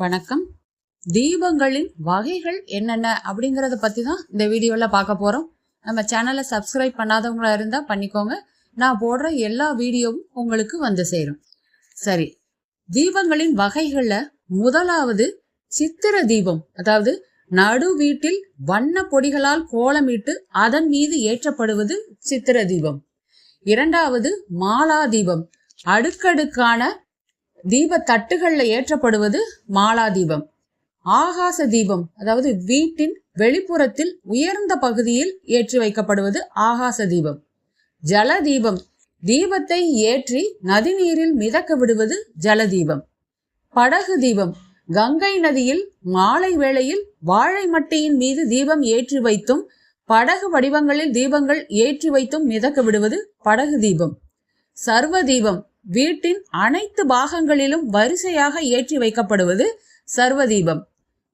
வணக்கம். தீபங்களின் வகைகள் என்னென்ன அப்படிங்கறத பத்தி தான் இந்த வீடியோல பார்க்க போறோம். நம்ம சேனலை சப்ஸ்கிரைப் பண்ணாதவங்களா இருந்தா பண்ணிக்கோங்க. நான் போடுற எல்லா வீடியோவும் உங்களுக்கு வந்து சேரும். சரி, தீபங்களின் வகைகள்ல முதலாவது சித்திர தீபம், அதாவது நடு வீட்டில் வண்ண பொடிகளால் கோலமிட்டு அதன் மீது ஏற்றப்படுவது சித்திர தீபம். இரண்டாவது மாலா தீபம், அடுக்கடுக்கான தீப தட்டுகள்ல ஏற்றப்படுவது மாலா தீபம். ஆகாச தீபம், அதாவது வீட்டின் வெளிப்புறத்தில் உயர்ந்த பகுதியில் ஏற்றி வைக்கப்படுவது ஆகாச தீபம். ஜல தீபம், தீபத்தை ஏற்றி நதிநீரில் மிதக்க விடுவது ஜல தீபம். படகு தீபம், கங்கை நதியில் மாலை வேளையில் வாழை மட்டையின் மீது தீபம் ஏற்றி வைத்தும் படகு வடிவங்களில் தீபங்கள் ஏற்றி வைத்தும் மிதக்க விடுவது படகு தீபம். சர்வ தீபம், வீட்டின் அனைத்து பாகங்களிலும் வரிசையாக ஏற்றி வைக்கப்படுவது சர்வ தீபம்.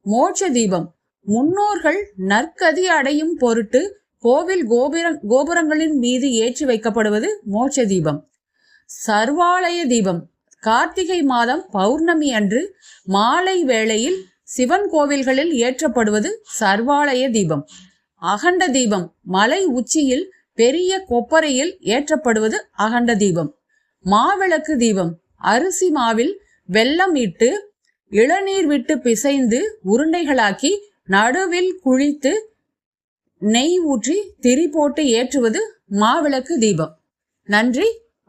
மோட்ச தீபம், முன்னோர்கள் நற்கதி அடையும் பொருட்டு கோவில் கோபுரங்களின் மீது ஏற்றி வைக்கப்படுவது மோட்ச தீபம். சர்வாலய தீபம், கார்த்திகை மாதம் பௌர்ணமி அன்று மாலை வேளையில் சிவன் கோவில்களில் ஏற்றப்படுவது சர்வாலய தீபம். அகண்ட தீபம், மலை உச்சியில் பெரிய கொப்பரையில் ஏற்றப்படுவது அகண்ட தீபம். மாவிளக்கு தீபம், அரிசி மாவில் வெல்லம் இட்டு இளநீர் விட்டு பிசைந்து உருண்டைகளாக்கி நடுவில் குழித்து நெய் ஊற்றி திரி போட்டு ஏற்றுவது மாவிளக்கு தீபம். நன்றி.